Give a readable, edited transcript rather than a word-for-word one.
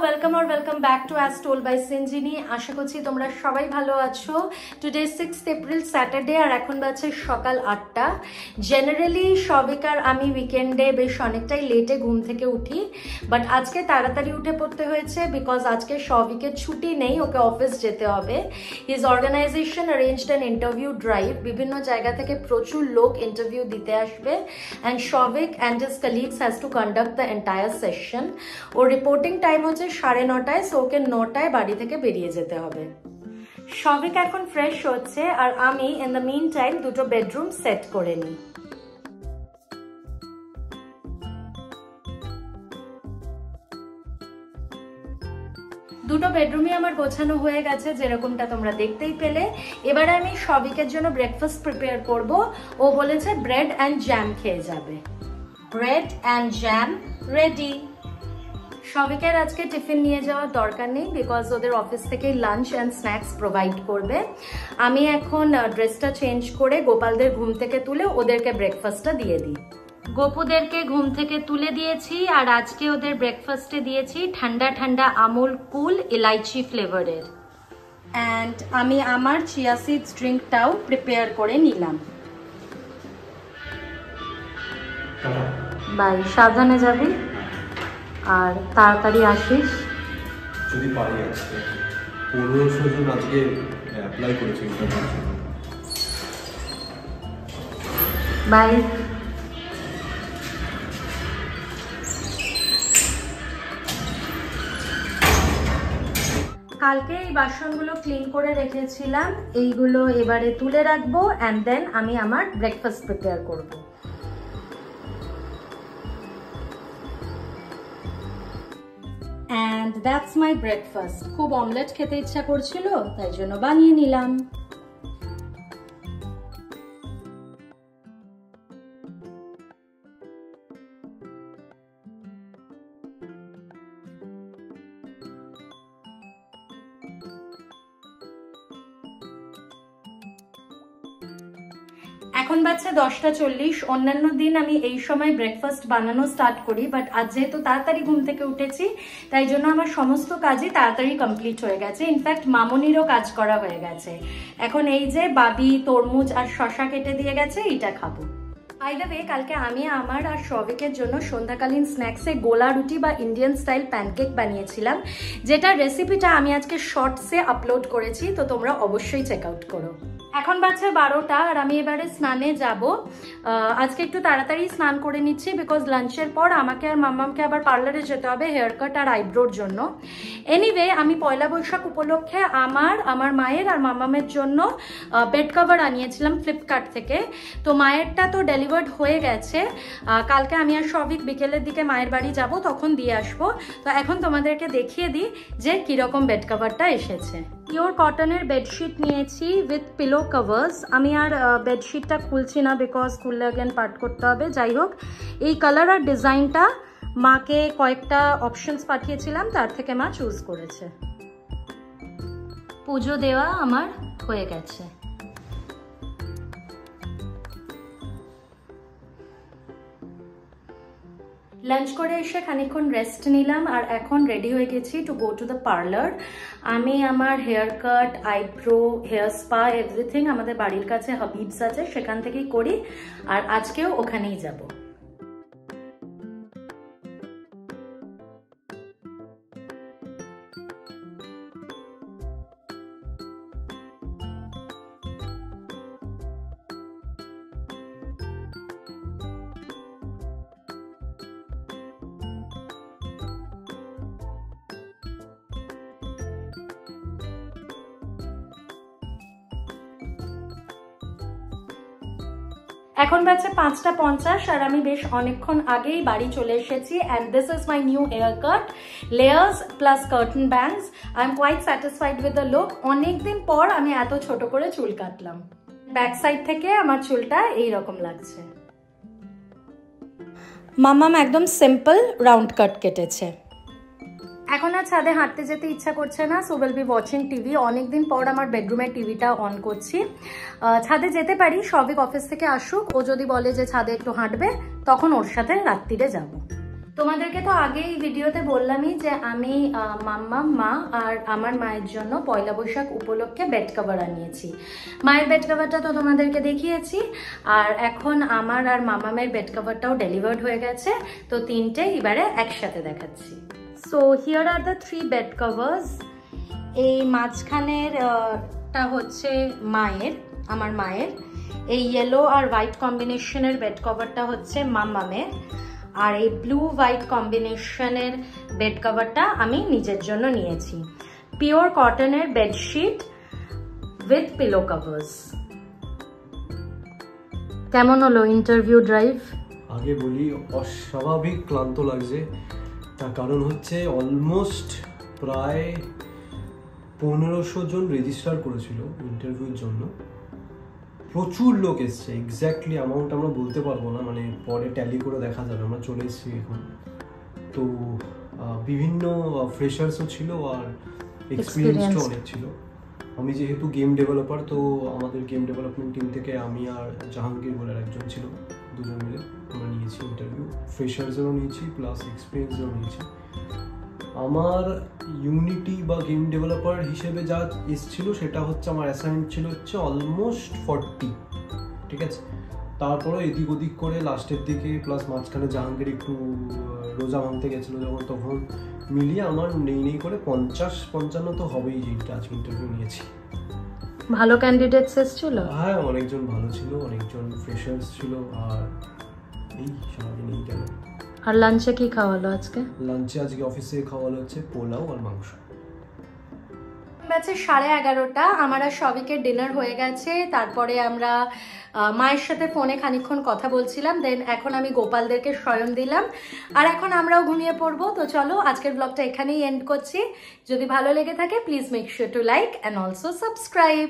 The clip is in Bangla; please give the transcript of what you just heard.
welcome back to As Told by Sinjini. আশা করছি তোমরা সবাই ভালো আছো। Today 6th April Saturday আর এখন বাজে সকাল 8টা। জেনারেলি শবিক আর আমি উইকেন্ডে বেশ অনেকটাই লেটে ঘুম থেকে উঠি, বাট আজকে তাড়াতাড়ি উঠে পড়তে হয়েছে বিকজ আজকে শবিকের ছুটি নেই, ওকে অফিস যেতে হবে। His organization arranged an interview drive. বিভিন্ন জায়গা থেকে প্রচুর লোক ইন্টারভিউ দিতে আসবে and Shovik and his colleagues has to conduct the entire session. Or reporting time হচ্ছে 9:30, সো ওকে 9টায় বাড়ি থেকে বেরিয়ে যেতে হবে। শবিক এখন ফ্রেশ হচ্ছে আর আমি ইন দ্য মিন টাইম দুটো বেডরুম সেট করে নিই। দুটো বেডরুমই আমার গোছানো হয়ে গেছে, যেরকমটা তোমরা দেখতেই পেলে। এবারে আমি শবিকের জন্য ব্রেকফাস্ট প্রিপেয়ার করব। ও বলেছে ব্রেড অ্যান্ড জ্যাম খেয়ে যাবে। Bread and jam ready. শবিকের আজকে টিফিন নিয়ে যাওয়ার দরকার নেই বিকজ ওদের অফিস থেকে লাঞ্চ অ্যান্ড স্ন্যাক্স প্রোভাইড করবে। আমি এখন ড্রেসটা চেঞ্জ করে গোপালদের ঘুম থেকে তুলে ওদেরকে ব্রেকফাস্টটা দিয়ে দিই। গোপুদেরকে ঘুম থেকে তুলে দিয়েছি আর আজকে ওদের ব্রেকফাস্টে দিয়েছি ঠান্ডা ঠান্ডা আমুল কুল ইলাইচি ফ্লেভারের। অ্যান্ড আমি আমার চিয়া সিডস ড্রিঙ্কটাও প্রিপেয়ার করে নিলাম। বাই, সাবধানে যাবি আর তাড়াতাড়ি আসিস। যদি পারি আজকে 1500 জন আজকে অ্যাপ্লাই করেছে ইন্টারভিউ। বাই। কালকে এই বাসনগুলো ক্লিন করে রেখেছিলাম, এইগুলো এবারে তুলে রাখবো অ্যান্ড দেন আমি আমার ব্রেকফাস্ট প্রিপেয়ার করবো। And that's my breakfast. খুব অমলেট খেতে ইচ্ছা করছিল, তাই জন্য বানিয়ে নিলাম। এখন বাজছে 10:40। অন্যান্য দিন আমি এই সময় ব্রেকফাস্ট বানানো স্টার্ট করি, বাট আজ যেহেতু তাড়াতাড়ি ঘুম থেকে উঠেছি তাই জন্য আমার সমস্ত কাজই তাড়াতাড়ি কমপ্লিট হয়ে গেছে। ইনফ্যাক্ট মামনিরও কাজ করা হয়ে গেছে। এখন এই যে বাবি তরমুজ আর শশা কেটে দিয়ে গেছে, এটা খাবো। বাই দ্য ওয়ে, কালকে আমি আমার আর শবিকের জন্য সন্ধ্যাকালীন স্ন্যাক্সে গোলা রুটি বা ইন্ডিয়ান স্টাইল প্যানকেক বানিয়েছিলাম, যেটার রেসিপিটা আমি আজকে শর্টসে আপলোড করেছি, তো তোমরা অবশ্যই চেক আউট করো। এখন বাজছে 12টা আর আমি এবারে স্নানে যাব। আজকে একটু তাড়াতাড়ি স্নান করে নিচ্ছি বিকজ লাঞ্চের পর আমাকে আর মাম্মামকে আবার পার্লারে যেতে হবে হেয়ার কাট আর আইব্রোর জন্য। এনিওয়ে, আমি পয়লা বৈশাখ উপলক্ষে আমার মায়ের আর মাম্মামের জন্য বেড কভার আনিয়েছিলাম ফ্লিপকার্ট থেকে। তো মায়েরটা তো ডেলিভার্ড হয়ে গেছে। কালকে আমি আর শবিক বিকেলের দিকে মায়ের বাড়ি যাব, তখন দিয়ে আসবো। তো এখন তোমাদেরকে দেখিয়ে দিই যে কিরকম বেড কভারটা এসেছে। পিওর কটনের বেডশিট নিয়েছি উইথ পিলো কভার্স। আমি আর বেডশিটটা খুলছি না বিকজ খুললে অ্যাগেন পার্ট করতে হবে। যাই হোক, এই কালার আর ডিজাইনটা মাকে কয়েকটা অপশনস পাঠিয়েছিলাম, তার থেকে মা চুজ করেছে। পুজো দেওয়া আমার হয়ে গেছে। লাঞ্চ করে এসে খানিকক্ষণ রেস্ট নিলাম আর এখন রেডি হয়ে গেছি to go to the parlour. আমি আমার haircut, eyebrow, hair spa everything আমাদের বাড়ির কাছে হাবিবস আছে, সেখান থেকেই করি আর আজকেও ওখানেই যাব। এখন বাজছে 5:50 আর আমি বেশ অনেকক্ষণ আগেই বাড়ি চলে এসেছি। And this is my new haircut, layers plus curtain bangs. I am quite satisfied with the look. অনেকদিন পর আমি এত ছোট করে চুল কাটলাম। ব্যাক সাইড থেকে আমার চুলটা এইরকম লাগছে। মাম্মাম একদম সিম্পল রাউন্ড কাট কেটেছে। এখন আর ছাদে হাঁটতে যেতে ইচ্ছা করছে না, so will be watching TV. অনেকদিন পর আমার বেডরুমের টিভিটা অন করছি। ছাদে যেতে পারি, শবিক অফিস থেকে আসুক, ও যদি বলে যে ছাদে একটু হাঁটবে তখন ওর সাথে রাত্রিরে যাব। তোমাদেরকে তো আগেই ভিডিওতে বললামই যে আমি মাম্মা মা আর আমার মায়ের জন্য পয়লা বৈশাখ উপলক্ষে বেড কভার আনিয়েছি। মায়ের বেড কভারটা তো তোমাদেরকে দেখিয়েছি, আর এখন আমার আর মামামের বেড কভারটাও ডেলিভার্ড হয়ে গেছে, তো তিনটে এবারে একসাথে দেখাচ্ছি। So here are the 3 bed covers. এই মাঝখানের টা হচ্ছে মায়ের, আমার মায়ের। এই ইয়েলো আর হোয়াইট কম্বিনেশনের বেড কভারটা হচ্ছে মাম্মামের, আর এই ব্লু হোয়াইট কম্বিনেশনের বেড কভারটা আমি নিজের জন্য নিয়েছি। পিওর কটনের বেডশিট উইথ পিলো কভার্স। কেমন হলো ইন্টারভিউ ড্রাইভ? আগে বলি অস্বাভাবিক ক্লান্ত লাগছে, তার কারণ হচ্ছে অলমোস্ট প্রায় 1500 জন রেজিস্টার করেছিল ইন্টারভিউর জন্য। প্রচুর লোক এসছে, এক্স্যাক্টলি অ্যামাউন্ট আমরা বলতে পারবো না, মানে পরে ট্যালি করে দেখা যাবে। আমরা চলে এসেছি এখন, তো বিভিন্ন ফ্রেশার্সও ছিল আর এক্সপিরিয়েন্সও অনেক ছিল। আমি যেহেতু গেম ডেভেলপার, তো আমাদের গেম ডেভেলপমেন্ট টিম থেকে আমি আর জাহাঙ্গীর বলে একজন ছিল, দুজন মিলে আমরা নিয়েছি ইন্টারভিউ। ফ্রেশার্সেরও নিয়েছি প্লাস এক্সপিরিয়েন্সেরও নিয়েছি। আমার ইউনিটি বা গেম ডেভেলপার হিসেবে যা এসেছিল সেটা হচ্ছে আমার অ্যাসাইনমেন্ট ছিল হচ্ছে অলমোস্ট 40, ঠিক আছে। তারপরে এদিক ওদিক করে লাস্টের দিকে প্লাস মাঝখানে জাহাঙ্গীর একটু রোজা ভাঙতে গেছিলো যখন, তখন মিলিয়ে আমার নেই করে 50-55 তো হবেই, যেটা আজকে ইন্টারভিউ নিয়েছি। ভালো ক্যান্ডিডেটস এসেছিল? হ্যাঁ, অনেকজন ভালো ছিল, অনেকজন ফ্রেশার্স ছিল, আর এই সারাদিন এই গেল। আর লাঞ্চে কি খাওয়ালো আজকে? লাঞ্চে আজকে অফিসে খাওয়ালো হচ্ছে পোলাও আর মাংস। বাজে 11:30, আমার আর সবিকের ডিনার হয়ে গেছে। তারপরে আমরা মায়ের সাথে ফোনে খানিকক্ষণ কথা বলছিলাম, দেন এখন আমি গোপালদেরকে শয়ন দিলাম, আর এখন আমরাও ঘুমিয়ে পড়বো। তো চলো আজকের ব্লগটা এখানেই এন্ড করছি। যদি ভালো লেগে থাকে please make sure to like and also subscribe.